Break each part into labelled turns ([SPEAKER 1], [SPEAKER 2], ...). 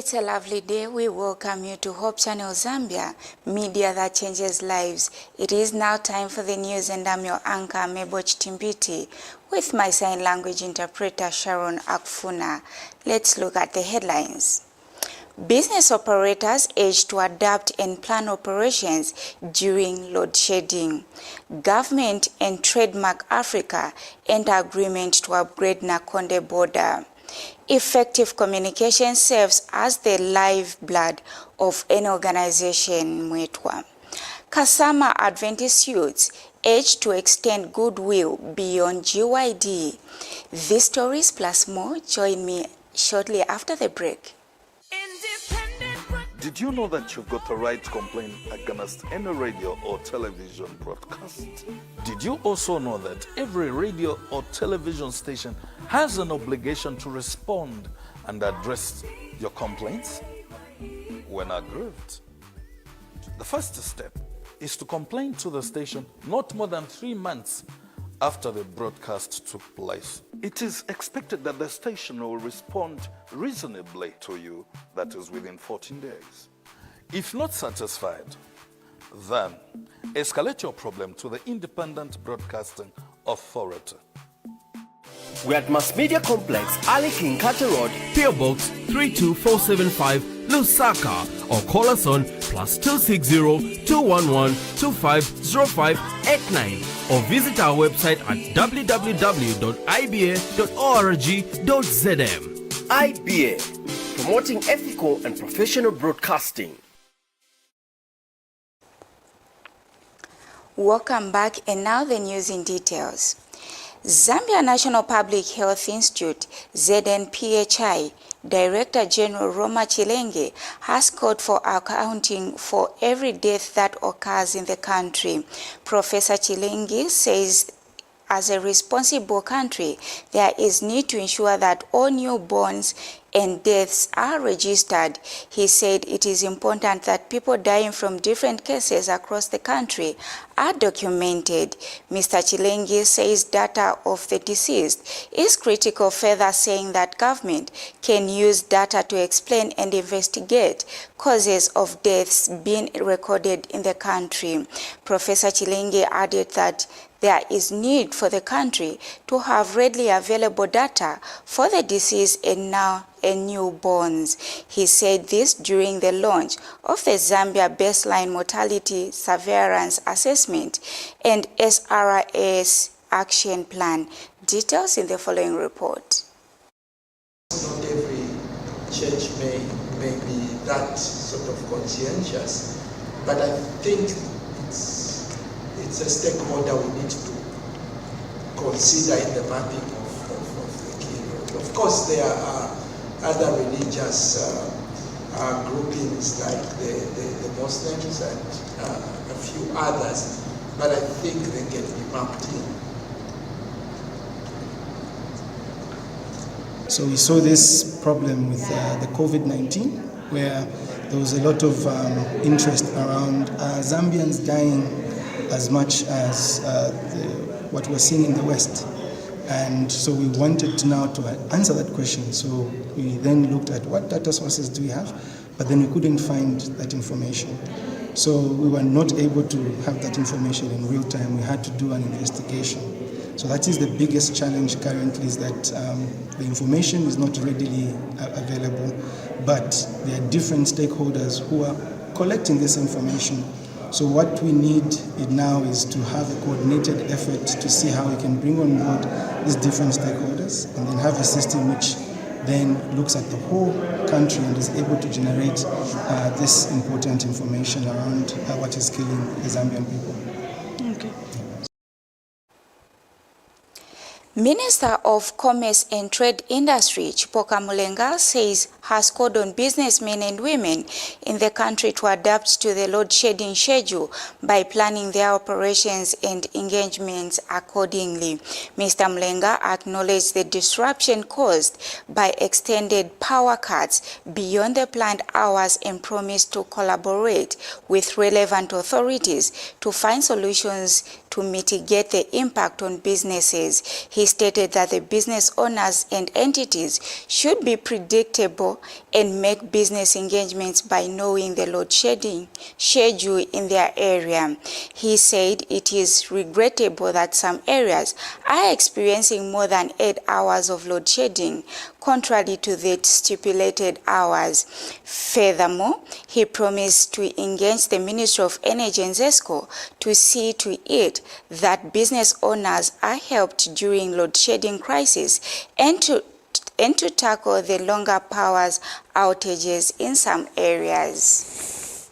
[SPEAKER 1] It's a lovely day. We welcome you to Hope Channel Zambia, media that changes lives. It is now time for the news, and I'm your anchor, Meboch Timbiti, with my sign language interpreter, Sharon Akfuna. Let's look at the headlines. Business operators urged to adapt and plan operations during load shedding. Government and Trademark Africa enter agreement to upgrade Nakonde border. Effective communication serves as the lifeblood of any organization. Mwetwa. Kasama Adventist youths urged to extend goodwill beyond GYD. These stories plus more, join me shortly after the break.
[SPEAKER 2] Did you know that you've got the right to complain against any radio or television broadcast? Did you also know that every radio or television station has an obligation to respond and address your complaints when aggrieved? The first step is to complain to the station not more than 3 months after the broadcast took place. It is expected that the station will respond reasonably to you, that is within 14 days. If not satisfied, then escalate your problem to the Independent Broadcasting Authority.
[SPEAKER 3] We're at Mass Media Complex, Ali King Carter Road,
[SPEAKER 4] PO Box 32475, Lusaka, or call us on +260 211 250589, or visit our website at www.iba.org.zm.
[SPEAKER 3] IBA, promoting ethical and professional broadcasting.
[SPEAKER 1] Welcome back, and now the news in details. Zambia National Public Health Institute, ZNPHI, Director General Roma Chilenge has called for accounting for every death that occurs in the country. Professor Chilenge says as a responsible country, there is need to ensure that all newborns and deaths are registered. He said it is important that people dying from different cases across the country are documented. Mr. Chilenge says data of the deceased is critical, further saying that government can use data to explain and investigate causes of deaths being recorded in the country. Professor Chilenge added that there is need for the country to have readily available data for the deceased and newborns. He said this during the launch of the Zambia Baseline Mortality Surveillance Assessment and SRS Action Plan. Details in the following report.
[SPEAKER 5] Not every church may be that sort of conscientious, but I think it's a stakeholder we need to consider in the mapping of the key. Of course, there are other religious groupings like the Muslims and a few others, but I think they can be mapped in.
[SPEAKER 6] So we saw this problem with the COVID-19, where there was a lot of interest around Zambians dying as much as what we're seeing in the West. And so we wanted now to answer that question. So we then looked at what data sources do we have, but then we couldn't find that information. So we were not able to have that information in real time. We had to do an investigation. So that is the biggest challenge currently, is that the information is not readily available, but there are different stakeholders who are collecting this information. So what we need now is to have a coordinated effort to see how we can bring on board these different stakeholders and then have a system which then looks at the whole country and is able to generate this important information around what is killing the Zambian people.
[SPEAKER 1] Okay. Minister of Commerce and Trade Industry, Chipoka Mulenga, says has called on businessmen and women in the country to adapt to the load shedding schedule by planning their operations and engagements accordingly. Mr. Mulenga acknowledged the disruption caused by extended power cuts beyond the planned hours and promised to collaborate with relevant authorities to find solutions to mitigate the impact on businesses. He stated that the business owners and entities should be predictable monitor and make business engagements by knowing the load shedding schedule in their area. He said it is regrettable that some areas are experiencing more than 8 hours of load shedding, contrary to the stipulated hours. Furthermore, he promised to engage the Ministry of Energy and ZESCO to see to it that business owners are helped during load shedding crisis and to tackle the longer powers outages in some areas.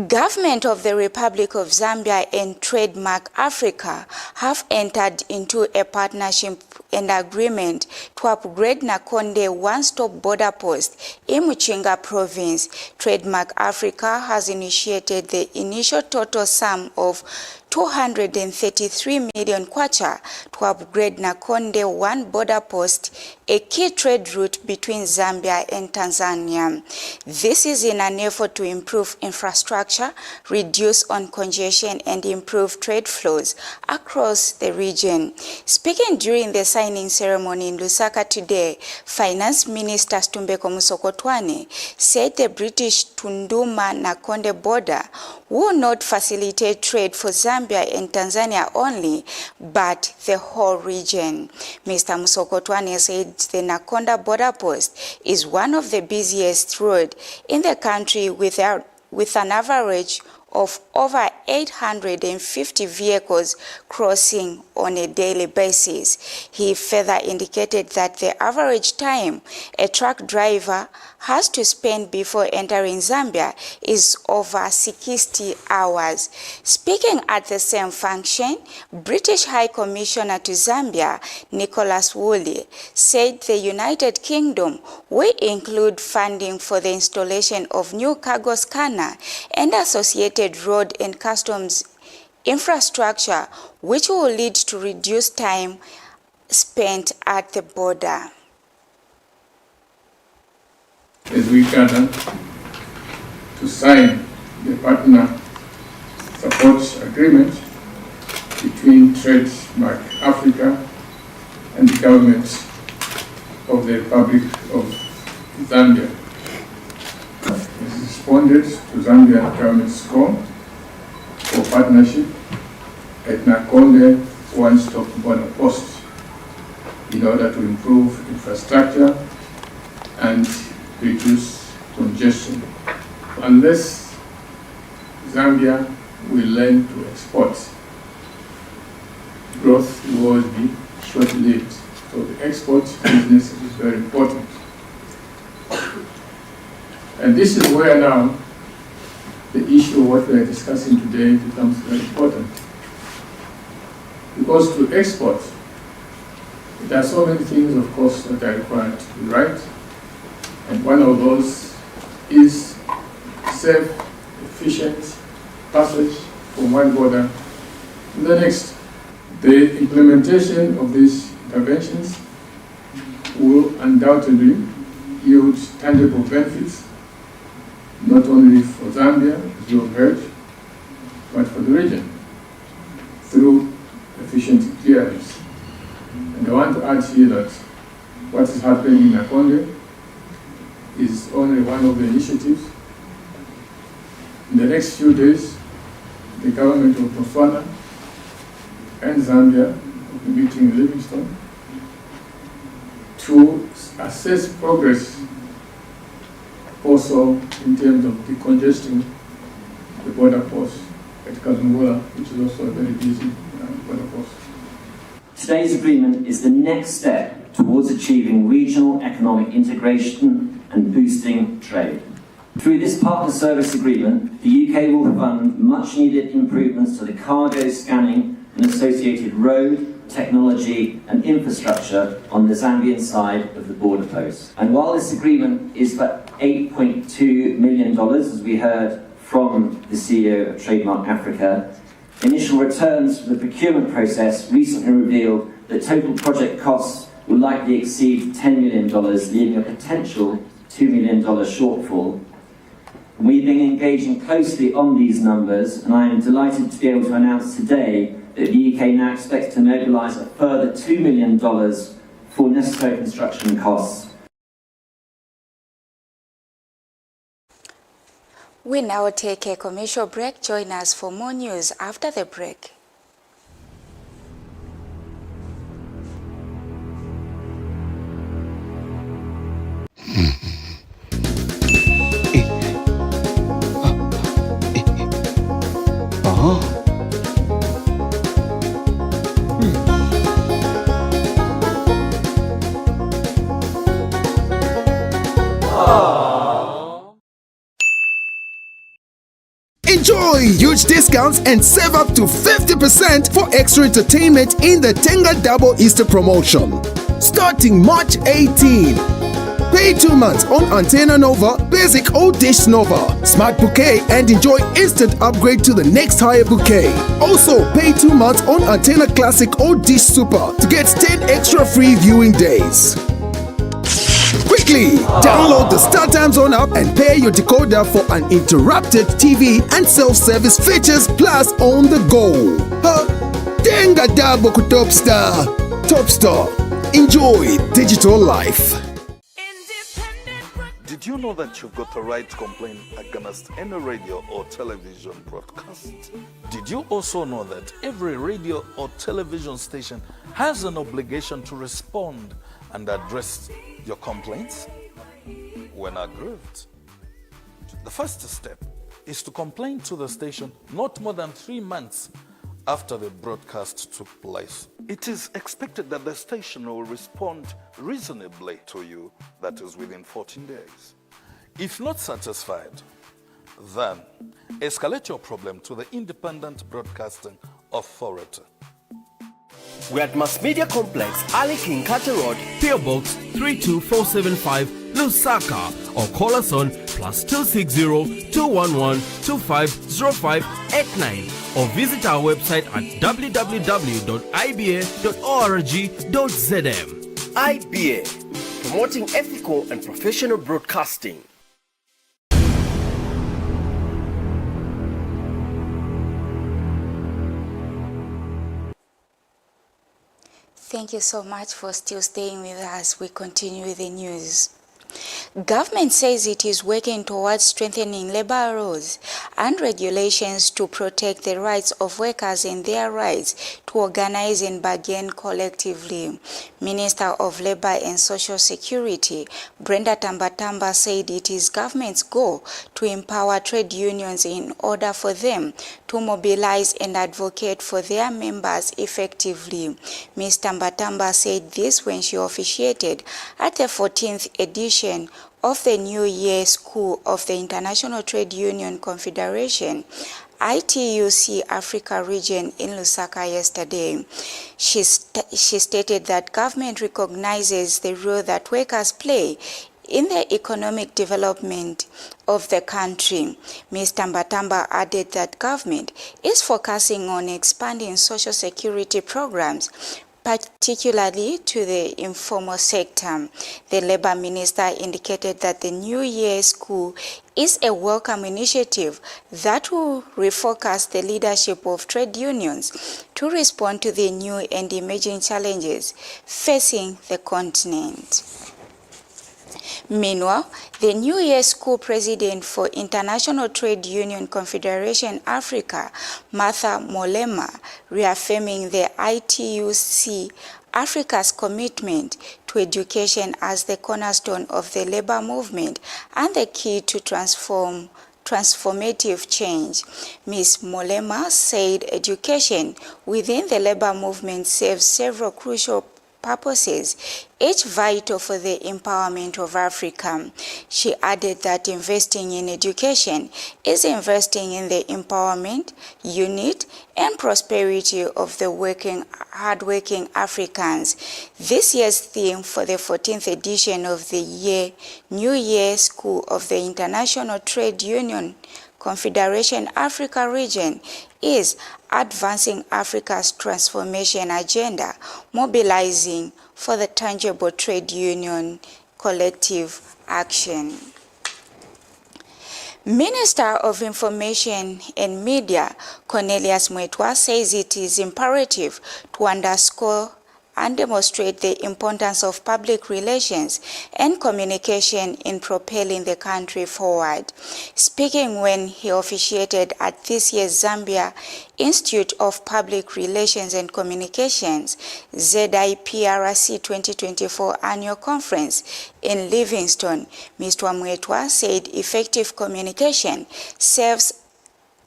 [SPEAKER 1] Government of the Republic of Zambia and Trademark Africa have entered into a partnership and agreement to upgrade Nakonde one-stop border post in Muchinga province. Trademark Africa has initiated the initial total sum of 233 million kwacha to upgrade Nakonde one border post, a key trade route between Zambia and Tanzania. This is in an effort to improve infrastructure, reduce on congestion, and improve trade flows across the region. Speaking during the signing ceremony in Lusaka today, Finance Minister Stumbeko Musokotwane said the British Tunduma-Nakonde border will not facilitate trade for Zambia and Tanzania only, but the whole region. Mr. Musokotwane said the Nakonde border post is one of the busiest roads in the country with an average of over 850 vehicles crossing on a daily basis. He further indicated that the average time a truck driver has to spend before entering Zambia is over 60 hours. Speaking at the same function, British High Commissioner to Zambia, Nicholas Woolley, said the United Kingdom will include funding for the installation of new cargo scanner and associated road and customs infrastructure, which will lead to reduced time spent at the border.
[SPEAKER 7] As we gather to sign the partner support agreement between Trademark Africa and the government of the Republic of Zambia. It responded to Zambian government's call for partnership at Nakonde one-stop border post in order to improve infrastructure and reduce congestion. Unless Zambia will learn to export, growth will always be short-lived. So the export business is very important. And this is where now the issue of what we are discussing today becomes very important. Because to export, there are so many things, of course, that are required to be right. And one of those is safe, efficient passage from one border to the next. The implementation of these interventions will undoubtedly yield tangible benefits, not only for Zambia, as you have heard, but for the region, through efficient clearance. And I want to add here that what is happening in Nakonde is only one of the initiatives. In the next few days, the government of Botswana and Zambia will be meeting in Livingstone to assess progress also in terms of decongesting the border post at Kazungola, which is also a very busy border post.
[SPEAKER 8] Today's agreement is the next step towards achieving regional economic integration and boosting trade. Through this partner service agreement, the UK will fund much needed improvements to the cargo scanning and associated road, technology and infrastructure on the Zambian side of the border post. And while this agreement is for $8.2 million, as we heard from the CEO of Trademark Africa, initial returns from the procurement process recently revealed that total project costs will likely exceed $10 million, leaving a potential $2 million shortfall. We've been engaging closely on these numbers, and I am delighted to be able to announce today that the UK now expects to mobilise a further $2 million for necessary construction costs
[SPEAKER 1] We now take a commercial break. Join us for more news after the break.
[SPEAKER 9] Enjoy huge discounts and save up to 50% for extra entertainment in the Tenga Double Easter promotion. Starting March 18. Pay 2 months on Antenna Nova, Basic or Dish Nova, Smart Bouquet, and enjoy instant upgrade to the next higher bouquet. Also, pay 2 months on Antenna Classic or Dish Super to get 10 extra free viewing days. Quickly, download the StarTimes On app and pair your decoder for uninterrupted TV and self-service features plus on the go. Tenga Double Top Star. Top Star. Enjoy digital life.
[SPEAKER 2] Did you know that you've got the right to complain against any radio or television broadcast? Did you also know that every radio or television station has an obligation to respond and address your complaints when aggrieved? The first step is to complain to the station not more than 3 months after the broadcast took place. It is expected that the station will respond reasonably to you, that is within 14 days. If not satisfied, then escalate your problem to the Independent Broadcasting Authority.
[SPEAKER 3] We're at Mass Media Complex, Ali King Carter Road,
[SPEAKER 4] PO Box 32475 Lusaka, or call us on +260 211 250589 or visit our website at www.iba.org.zm.
[SPEAKER 3] IBA, promoting ethical and professional broadcasting.
[SPEAKER 1] Thank you so much for still staying with us. We continue with the news. Government says it is working towards strengthening labor laws and regulations to protect the rights of workers and their rights to organize and bargain collectively. Minister of Labor and Social Security, Brenda Tambatamba, said it is government's goal to empower trade unions in order for them to mobilize and advocate for their members effectively. Ms. Tambatamba said this when she officiated at the 14th edition of the New Year School of the International Trade Union Confederation, ITUC Africa region in Lusaka yesterday. She stated that government recognizes the role that workers play in the economic development of the country. Ms. Tambatamba added that government is focusing on expanding social security programs, particularly to the informal sector. The Labour Minister indicated that the New Year School is a welcome initiative that will refocus the leadership of trade unions to respond to the new and emerging challenges facing the continent. Meanwhile, the New Year School President for International Trade Union Confederation Africa, Martha Molema, reaffirming the ITUC Africa's commitment to education as the cornerstone of the labor movement and the key to transformative change. Ms. Molema said education within the labor movement serves several crucial purposes, each vital for the empowerment of Africa. She added that investing in education is investing in the empowerment, unity, and prosperity of the hardworking Africans. This year's theme for the 14th edition of the New Year School of the International Trade Union Confederation Africa region is advancing Africa's transformation agenda, mobilizing for the tangible trade union collective action. Minister of Information and Media, Cornelius Mwetwa, says it is imperative to underscore and demonstrate the importance of public relations and communication in propelling the country forward. Speaking when he officiated at this year's Zambia Institute of Public Relations and Communications ZIPRC 2024 annual conference in Livingstone, Mr. Mwetwa said effective communication serves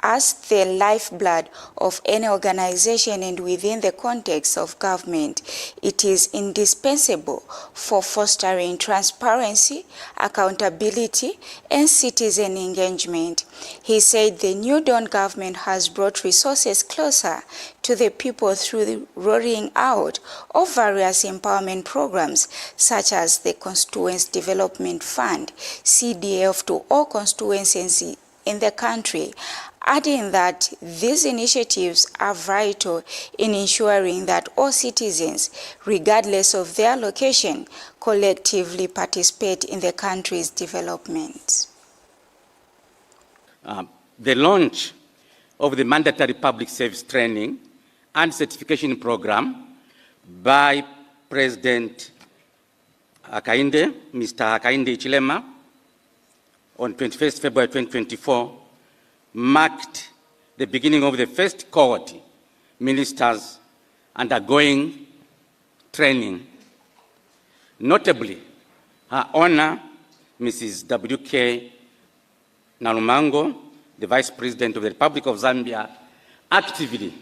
[SPEAKER 1] as the lifeblood of any organization, and within the context of government, it is indispensable for fostering transparency, accountability, and citizen engagement. He said the New Dawn government has brought resources closer to the people through the rolling out of various empowerment programs such as the Constituency Development Fund, CDF, to all constituencies in the country, adding that these initiatives are vital in ensuring that all citizens, regardless of their location, collectively participate in the country's development.
[SPEAKER 10] The launch of the mandatory public service training and certification program by President Hakainde, Mr. Hakainde Hichilema, on 21st February 2024, marked the beginning of the first cohort ministers undergoing training. Notably, Her Honor, Mrs. W.K. Nalumango, the Vice President of the Republic of Zambia, actively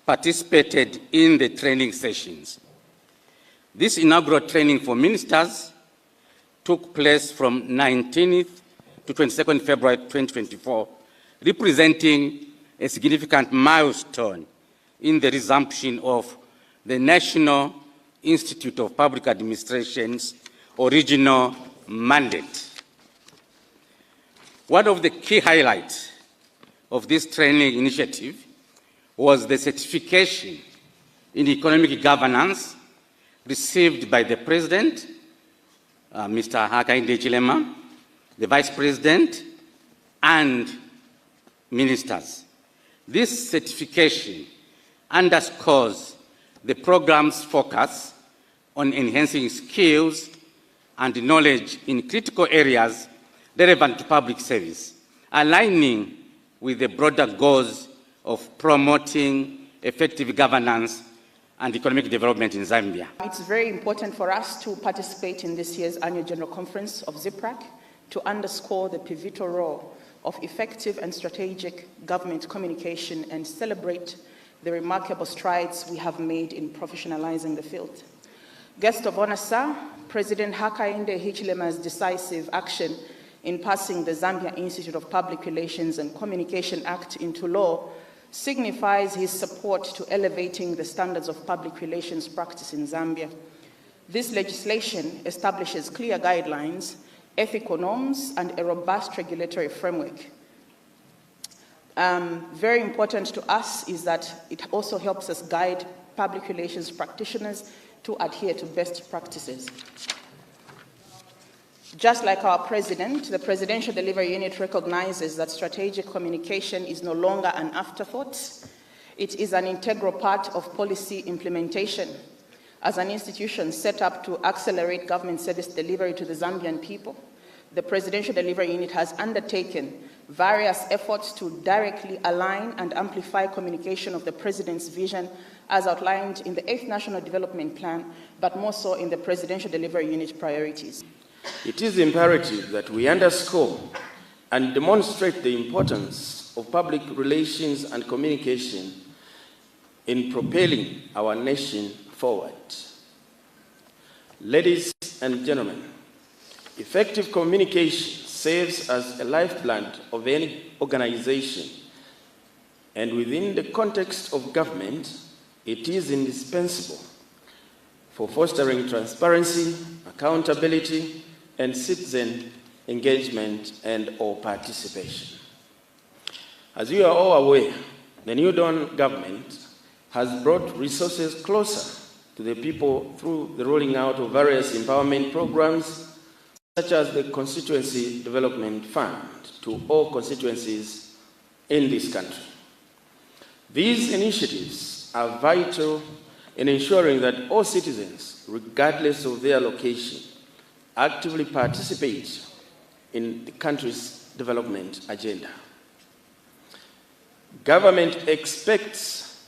[SPEAKER 10] participated in the training sessions. This inaugural training for ministers took place from 19th to 22nd February 2024, representing a significant milestone in the resumption of the National Institute of Public Administration's original mandate. One of the key highlights of this training initiative was the certification in economic governance received by the President, Mr. Hakainde Hichilema, the Vice President, and ministers. This certification underscores the program's focus on enhancing skills and knowledge in critical areas relevant to public service, aligning with the broader goals of promoting effective governance and economic development in Zambia.
[SPEAKER 11] It's very important for us to participate in this year's annual general conference of ZIPRAC to underscore the pivotal role of effective and strategic government communication and celebrate the remarkable strides we have made in professionalizing the field. Guest of honor, sir, President Hakainde Hichilema's decisive action in passing the Zambia Institute of Public Relations and Communication Act into law signifies his support to elevating the standards of public relations practice in Zambia. This legislation establishes clear guidelines, ethical norms, and a robust regulatory framework. Very important to us is that it also helps us guide public relations practitioners to adhere to best practices. Just like our president, the Presidential Delivery Unit recognizes that strategic communication is no longer an afterthought. It is an integral part of policy implementation. As an institution set up to accelerate government service delivery to the Zambian people, the Presidential Delivery Unit has undertaken various efforts to directly align and amplify communication of the President's vision as outlined in the 8th National Development Plan, but more so in the Presidential Delivery Unit priorities.
[SPEAKER 12] It is imperative that we underscore and demonstrate the importance of public relations and communication in propelling our nation forward. Ladies and gentlemen, effective communication serves as a lifeblood of any organization, and within the context of government, it is indispensable for fostering transparency, accountability, and citizen engagement and/or participation. As you are all aware, the New Dawn government has brought resources closer to the people through the rolling out of various empowerment programs, such as the Constituency Development Fund, to all constituencies in this country. These initiatives are vital in ensuring that all citizens, regardless of their location, actively participate in the country's development agenda. Government expects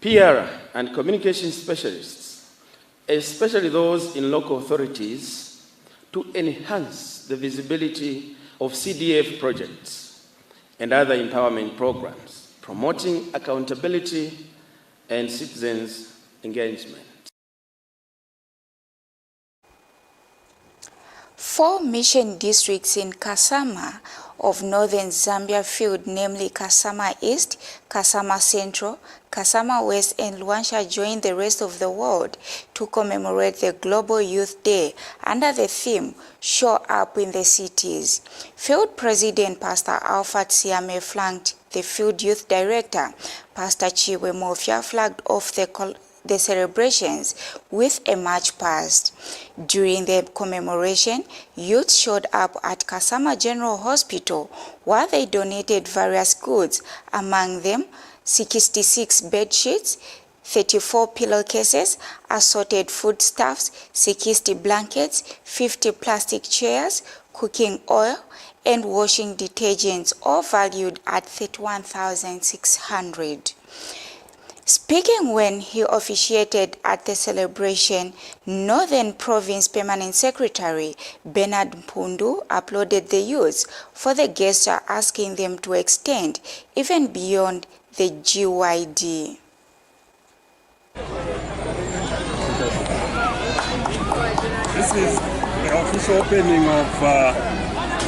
[SPEAKER 12] PR and communication specialists, especially those in local authorities, to enhance the visibility of CDF projects and other empowerment programs, promoting accountability and citizens' engagement.
[SPEAKER 1] 4 mission districts in Kasama of northern Zambia field, namely Kasama East, Kasama Central, Kasama West, and Luansha joined the rest of the world to commemorate the Global Youth Day under the theme, Show Up in the Cities. Field President Pastor Alfred Siame flanked the Field Youth Director, Pastor Chiwe Mofia, flagged off the celebrations with a march past. During the commemoration, youth showed up at Kasama General Hospital where they donated various goods, among them 66 bed sheets, 34 pillowcases, assorted foodstuffs, 60 blankets, 50 plastic chairs, cooking oil, and washing detergents, all valued at 31,600. Speaking when he officiated at the celebration, Northern Province Permanent Secretary Bernard Mpundu applauded the youths for the gesture, asking them to extend even beyond the GYD.
[SPEAKER 13] This is the official opening of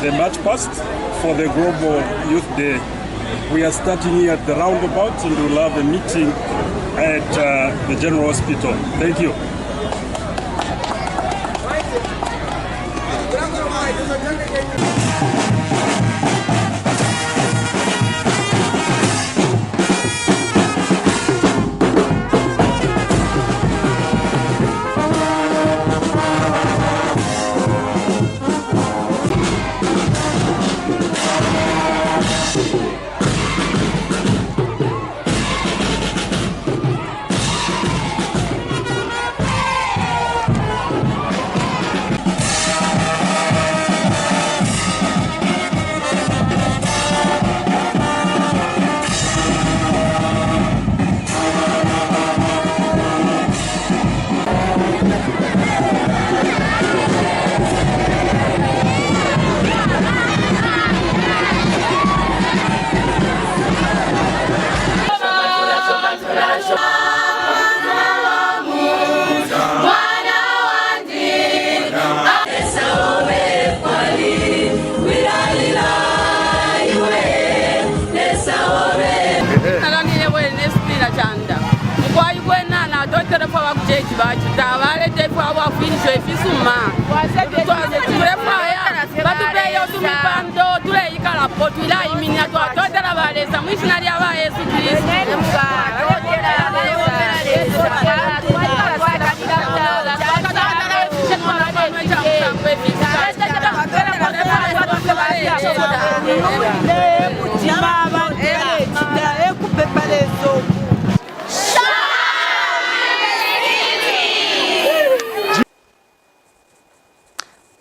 [SPEAKER 13] the March Past for the Global Youth Day. We are starting here at the roundabout and we'll have a meeting at the General Hospital. Thank you.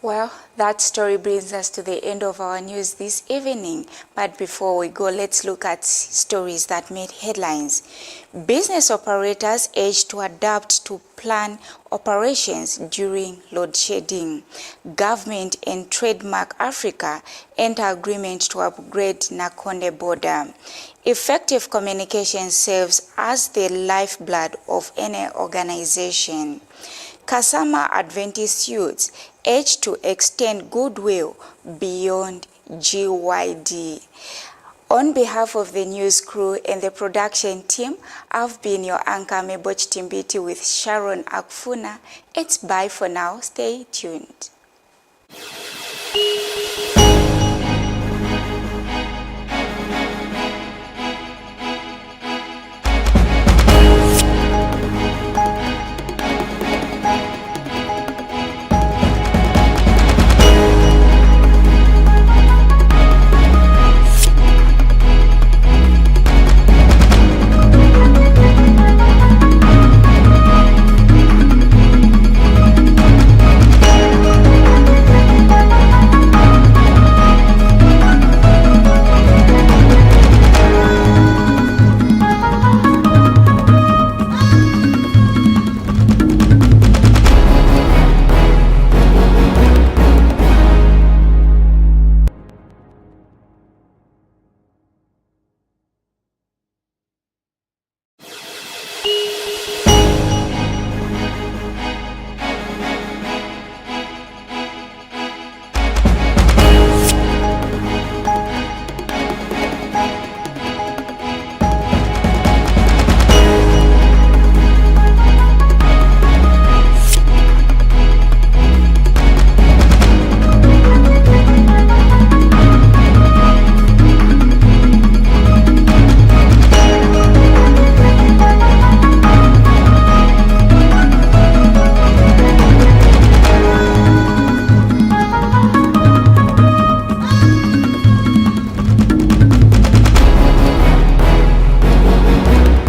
[SPEAKER 1] Well, that story brings us to the end of our news this evening. But before we go, let's look at stories that made headlines. Business operators urged to adapt to plan operations during load shedding. Government and Trademark Africa enter agreement to upgrade Nakonde border. Effective communication serves as the lifeblood of any organization. Kasama Adventist youths urged to extend goodwill beyond GYD. On behalf of the news crew and the production team, I've been your anchor Meboch Timbiti with Sharon Akfuna. It's bye for now. Stay tuned.